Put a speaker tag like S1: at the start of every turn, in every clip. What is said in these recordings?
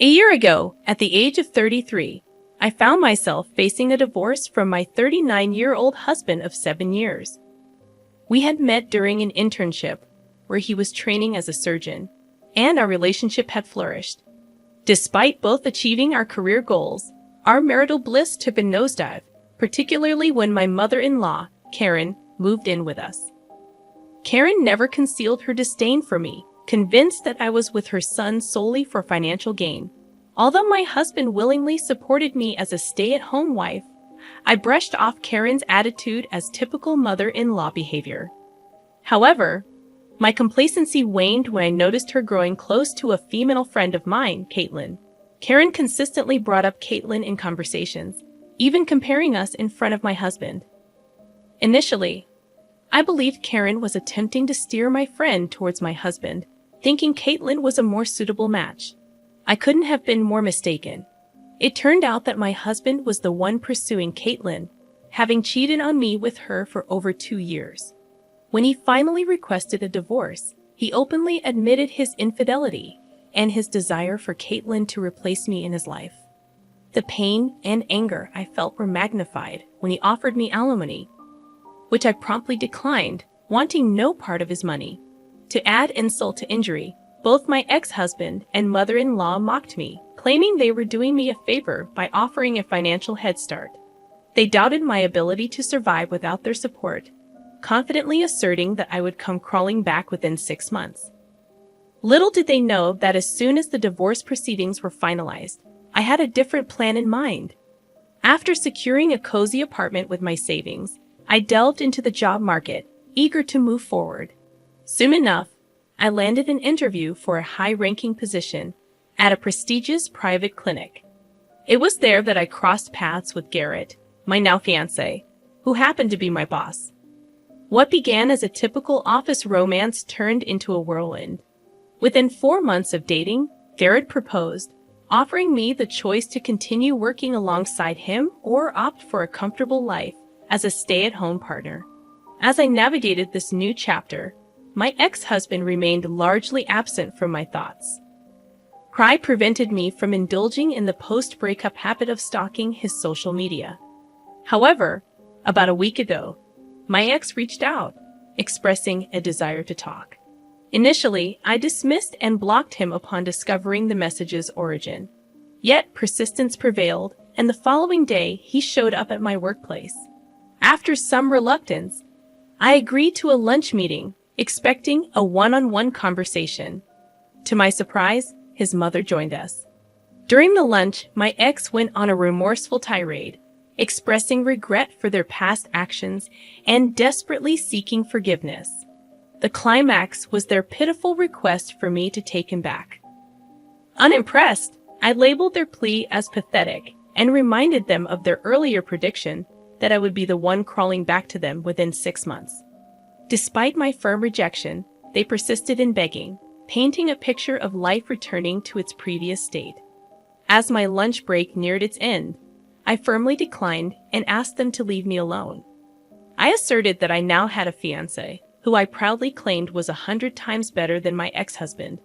S1: A year ago, at the age of 33, I found myself facing a divorce from my 39-year-old husband of 7 years. We had met during an internship where he was training as a surgeon, and our relationship had flourished. Despite both achieving our career goals, our marital bliss took a nosedive, particularly when my mother-in-law, Karen, moved in with us. Karen never concealed her disdain for me, convinced that I was with her son solely for financial gain. Although my husband willingly supported me as a stay-at-home wife, I brushed off Karen's attitude as typical mother-in-law behavior. However, my complacency waned when I noticed her growing close to a female friend of mine, Caitlin. Karen consistently brought up Caitlin in conversations, even comparing us in front of my husband. Initially, I believed Karen was attempting to steer my friend towards my husband, thinking Caitlin was a more suitable match. I couldn't have been more mistaken. It turned out that my husband was the one pursuing Caitlin, having cheated on me with her for over 2 years. When he finally requested a divorce, he openly admitted his infidelity and his desire for Caitlin to replace me in his life. The pain and anger I felt were magnified when he offered me alimony, which I promptly declined, wanting no part of his money. To add insult to injury, both my ex-husband and mother-in-law mocked me, claiming they were doing me a favor by offering a financial head start. They doubted my ability to survive without their support, confidently asserting that I would come crawling back within 6 months. Little did they know that as soon as the divorce proceedings were finalized, I had a different plan in mind. After securing a cozy apartment with my savings, I delved into the job market, eager to move forward. Soon enough, I landed an interview for a high-ranking position at a prestigious private clinic. It was there that I crossed paths with Garrett, my now fiancé, who happened to be my boss. What began as a typical office romance turned into a whirlwind. Within 4 months of dating, Garrett proposed, offering me the choice to continue working alongside him or opt for a comfortable life as a stay-at-home partner. As I navigated this new chapter, my ex-husband remained largely absent from my thoughts. Pride prevented me from indulging in the post-breakup habit of stalking his social media. However, about a week ago, my ex reached out, expressing a desire to talk. Initially, I dismissed and blocked him upon discovering the message's origin. Yet persistence prevailed, and the following day he showed up at my workplace. After some reluctance, I agreed to a lunch meeting, expecting a one-on-one conversation. To my surprise, his mother joined us. During the lunch, my ex went on a remorseful tirade, expressing regret for their past actions and desperately seeking forgiveness. The climax was their pitiful request for me to take him back. Unimpressed, I labeled their plea as pathetic and reminded them of their earlier prediction that I would be the one crawling back to them within 6 months. Despite my firm rejection, they persisted in begging, painting a picture of life returning to its previous state. As my lunch break neared its end, I firmly declined and asked them to leave me alone. I asserted that I now had a fiancé, who I proudly claimed was 100 times better than my ex-husband.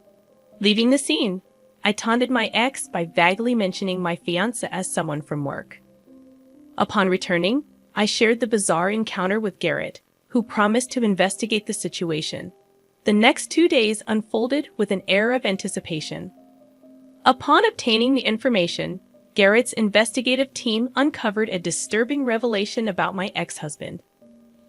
S1: Leaving the scene, I taunted my ex by vaguely mentioning my fiancé as someone from work. Upon returning, I shared the bizarre encounter with Garrett, who promised to investigate the situation. The next 2 days unfolded with an air of anticipation. Upon obtaining the information, Garrett's investigative team uncovered a disturbing revelation about my ex-husband.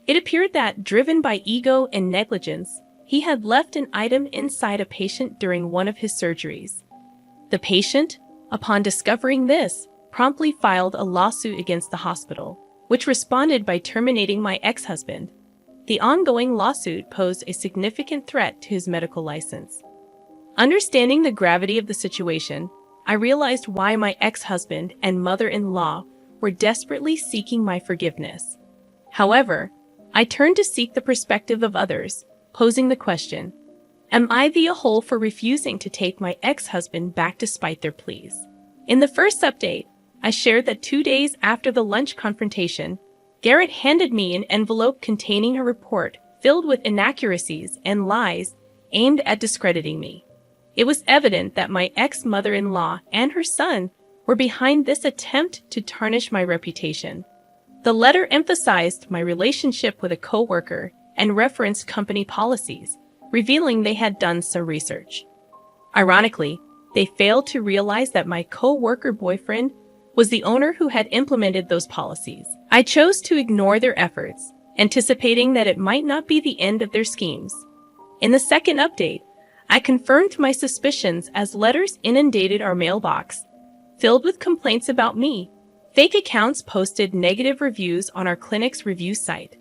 S1: It appeared that, driven by ego and negligence, he had left an item inside a patient during one of his surgeries. The patient, upon discovering this, promptly filed a lawsuit against the hospital, which responded by terminating my ex-husband. The ongoing lawsuit posed a significant threat to his medical license. Understanding the gravity of the situation, I realized why my ex-husband and mother-in-law were desperately seeking my forgiveness. However, I turned to seek the perspective of others, posing the question, am I the a-hole for refusing to take my ex-husband back despite their pleas? In the first update, I shared that 2 days after the lunch confrontation, Garrett handed me an envelope containing a report filled with inaccuracies and lies aimed at discrediting me. It was evident that my ex-mother-in-law and her son were behind this attempt to tarnish my reputation. The letter emphasized my relationship with a coworker and referenced company policies, revealing they had done some research. Ironically, they failed to realize that my co-worker boyfriend was the owner who had implemented those policies. I chose to ignore their efforts, anticipating that it might not be the end of their schemes. In the second update, I confirmed my suspicions as letters inundated our mailbox, filled with complaints about me. Fake accounts posted negative reviews on our clinic's review site,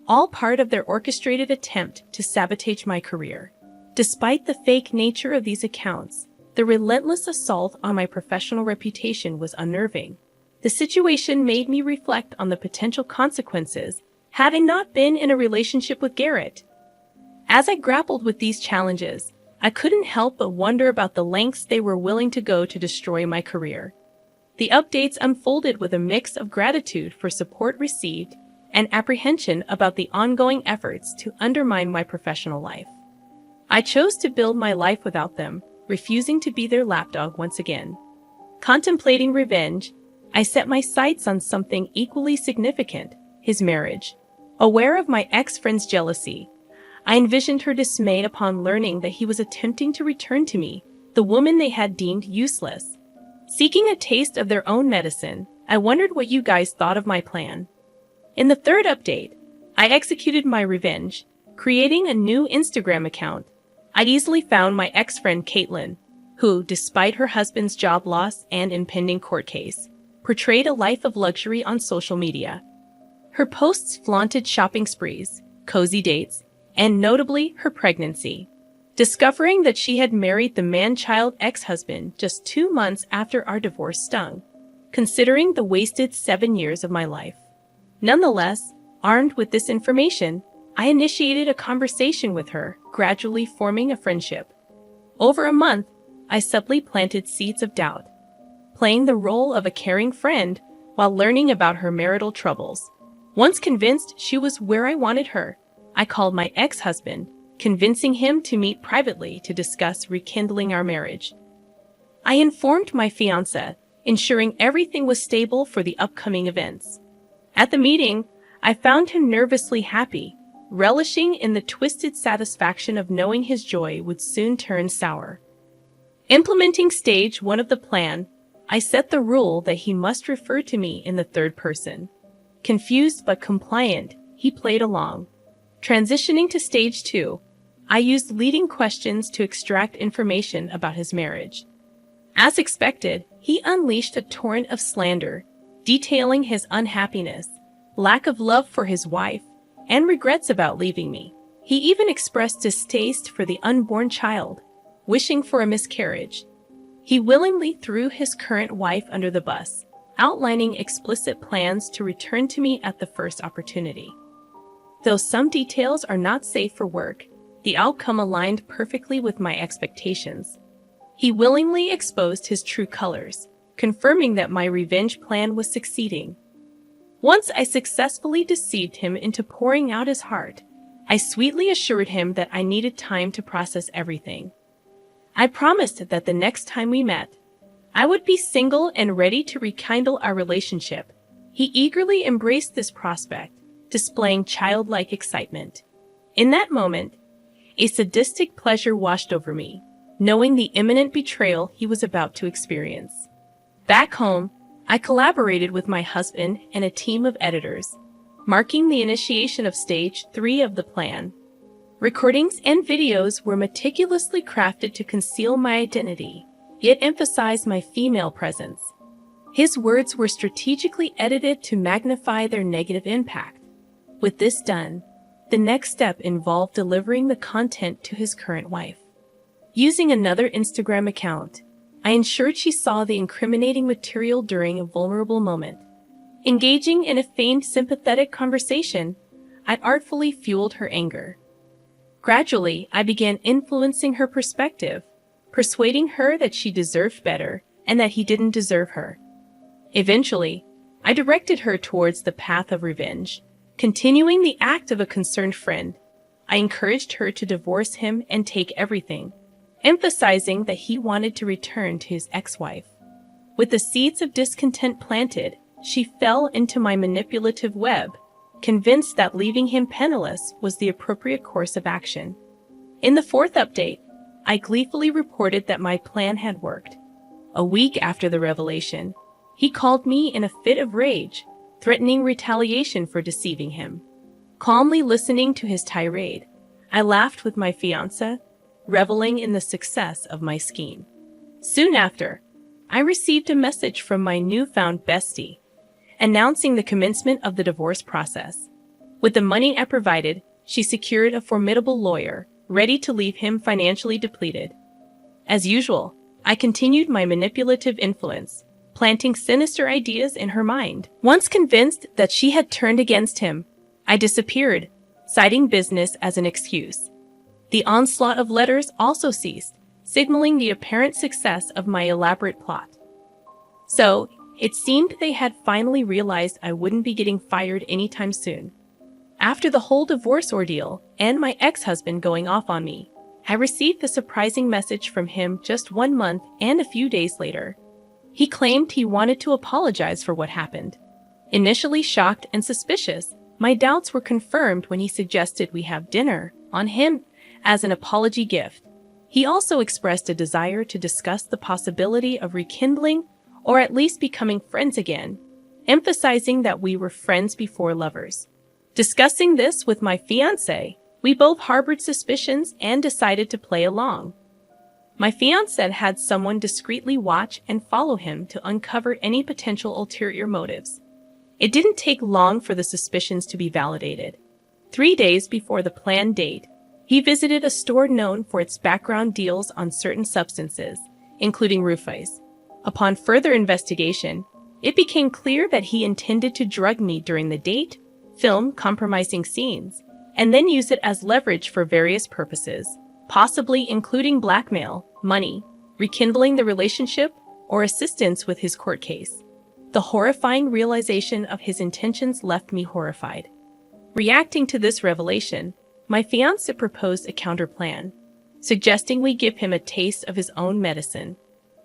S1: all part of their orchestrated attempt to sabotage my career. Despite the fake nature of these accounts, the relentless assault on my professional reputation was unnerving. The situation made me reflect on the potential consequences had I not been in a relationship with Garrett. As I grappled with these challenges, I couldn't help but wonder about the lengths they were willing to go to destroy my career. The updates unfolded with a mix of gratitude for support received and apprehension about the ongoing efforts to undermine my professional life. I chose to build my life without them, refusing to be their lapdog once again. Contemplating revenge, I set my sights on something equally significant: his marriage. Aware of my ex-friend's jealousy, I envisioned her dismay upon learning that he was attempting to return to me, the woman they had deemed useless. Seeking a taste of their own medicine, I wondered what you guys thought of my plan. In the third update, I executed my revenge, creating a new Instagram account. I'd easily found my ex-friend Caitlin, who, despite her husband's job loss and impending court case, portrayed a life of luxury on social media. Her posts flaunted shopping sprees, cozy dates, and notably her pregnancy. Discovering that she had married the man-child ex-husband just 2 months after our divorce stung, considering the wasted 7 years of my life. Nonetheless, armed with this information, I initiated a conversation with her, gradually forming a friendship. Over a month, I subtly planted seeds of doubt, playing the role of a caring friend while learning about her marital troubles. Once convinced she was where I wanted her, I called my ex-husband, convincing him to meet privately to discuss rekindling our marriage. I informed my fiancé, ensuring everything was stable for the upcoming events. At the meeting, I found him nervously happy, relishing in the twisted satisfaction of knowing his joy would soon turn sour. Implementing stage 1 of the plan, I set the rule that he must refer to me in the third person. Confused but compliant, he played along. Transitioning to stage 2, I used leading questions to extract information about his marriage. As expected, he unleashed a torrent of slander, detailing his unhappiness, lack of love for his wife, and regrets about leaving me. He even expressed distaste for the unborn child, wishing for a miscarriage. He willingly threw his current wife under the bus, outlining explicit plans to return to me at the first opportunity. Though some details are not safe for work, the outcome aligned perfectly with my expectations. He willingly exposed his true colors, confirming that my revenge plan was succeeding. Once I successfully deceived him into pouring out his heart, I sweetly assured him that I needed time to process everything. I promised that the next time we met, I would be single and ready to rekindle our relationship. He eagerly embraced this prospect, displaying childlike excitement. In that moment, a sadistic pleasure washed over me, knowing the imminent betrayal he was about to experience. Back home, I collaborated with my husband and a team of editors, marking the initiation of stage 3 of the plan. Recordings and videos were meticulously crafted to conceal my identity, yet emphasize my female presence. His words were strategically edited to magnify their negative impact. With this done, the next step involved delivering the content to his current wife. Using another Instagram account, I ensured she saw the incriminating material during a vulnerable moment. Engaging in a feigned sympathetic conversation, I artfully fueled her anger. Gradually, I began influencing her perspective, persuading her that she deserved better and that he didn't deserve her. Eventually, I directed her towards the path of revenge. Continuing the act of a concerned friend, I encouraged her to divorce him and take everything. emphasizing that he wanted to return to his ex-wife. With the seeds of discontent planted, she fell into my manipulative web, convinced that leaving him penniless was the appropriate course of action. In the fourth update, I gleefully reported that my plan had worked. A week after the revelation, he called me in a fit of rage, threatening retaliation for deceiving him. Calmly listening to his tirade, I laughed with my fiancé, reveling in the success of my scheme. Soon after, I received a message from my newfound bestie, announcing the commencement of the divorce process. With the money I provided, she secured a formidable lawyer, ready to leave him financially depleted. As usual, I continued my manipulative influence, planting sinister ideas in her mind. Once convinced that she had turned against him, I disappeared, citing business as an excuse. The onslaught of letters also ceased, signaling the apparent success of my elaborate plot. So, it seemed they had finally realized I wouldn't be getting fired anytime soon. After the whole divorce ordeal and my ex-husband going off on me, I received a surprising message from him just 1 month and a few days later. He claimed he wanted to apologize for what happened. Initially shocked and suspicious, my doubts were confirmed when he suggested we have dinner on him as an apology gift. He also expressed a desire to discuss the possibility of rekindling or at least becoming friends again, emphasizing that we were friends before lovers. Discussing this with my fiancé, we both harbored suspicions and decided to play along. My fiancé had someone discreetly watch and follow him to uncover any potential ulterior motives. It didn't take long for the suspicions to be validated. 3 days before the planned date, he visited a store known for its background deals on certain substances, including roofies. Upon further investigation, it became clear that he intended to drug me during the date, film compromising scenes, and then use it as leverage for various purposes, possibly including blackmail, money, rekindling the relationship, or assistance with his court case. The horrifying realization of his intentions left me horrified. Reacting to this revelation, my fiancé proposed a counterplan, suggesting we give him a taste of his own medicine.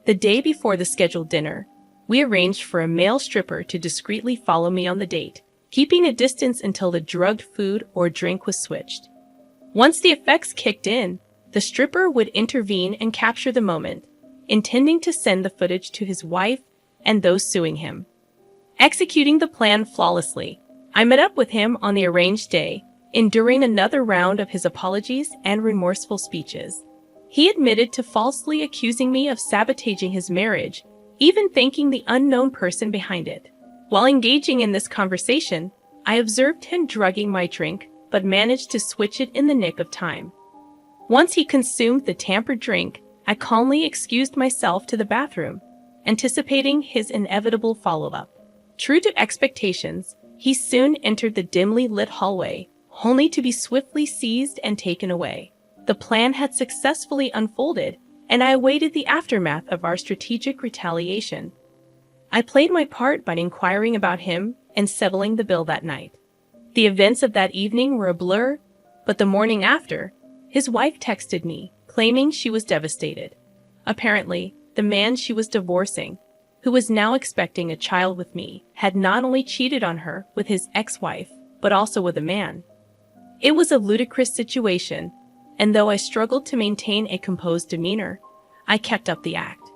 S1: The day before the scheduled dinner, we arranged for a male stripper to discreetly follow me on the date, keeping a distance until the drugged food or drink was switched. Once the effects kicked in, the stripper would intervene and capture the moment, intending to send the footage to his wife and those suing him. Executing the plan flawlessly, I met up with him on the arranged day, enduring another round of his apologies and remorseful speeches. He admitted to falsely accusing me of sabotaging his marriage, even thanking the unknown person behind it. While engaging in this conversation, I observed him drugging my drink, but managed to switch it in the nick of time. Once he consumed the tampered drink, I calmly excused myself to the bathroom, anticipating his inevitable follow-up. True to expectations, he soon entered the dimly lit hallway, only to be swiftly seized and taken away. The plan had successfully unfolded, and I awaited the aftermath of our strategic retaliation. I played my part by inquiring about him and settling the bill that night. The events of that evening were a blur, but the morning after, his wife texted me, claiming she was devastated. Apparently, the man she was divorcing, who was now expecting a child with me, had not only cheated on her with his ex-wife, but also with a man. It was a ludicrous situation, and though I struggled to maintain a composed demeanor, I kept up the act.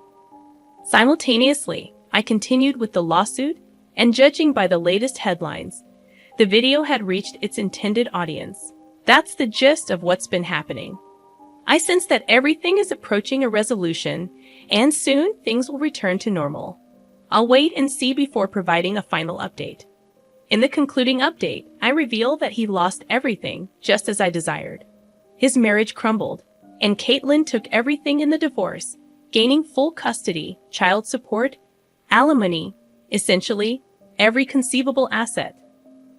S1: Simultaneously, I continued with the lawsuit, and judging by the latest headlines, the video had reached its intended audience. That's the gist of what's been happening. I sense that everything is approaching a resolution, and soon things will return to normal. I'll wait and see before providing a final update. In the concluding update, I reveal that he lost everything, just as I desired. His marriage crumbled, and Caitlin took everything in the divorce, gaining full custody, child support, alimony, essentially, every conceivable asset.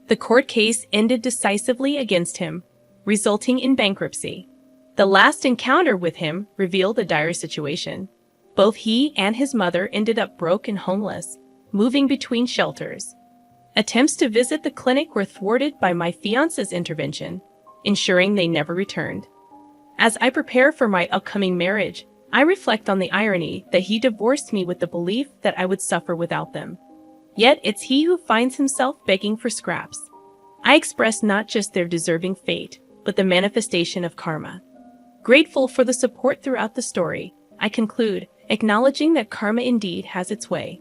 S1: The court case ended decisively against him, resulting in bankruptcy. The last encounter with him revealed a dire situation. Both he and his mother ended up broke and homeless, moving between shelters. Attempts to visit the clinic were thwarted by my fiancé's intervention, ensuring they never returned. As I prepare for my upcoming marriage, I reflect on the irony that he divorced me with the belief that I would suffer without them. Yet it's he who finds himself begging for scraps. I express not just their deserving fate, but the manifestation of karma. Grateful for the support throughout the story, I conclude, acknowledging that karma indeed has its way.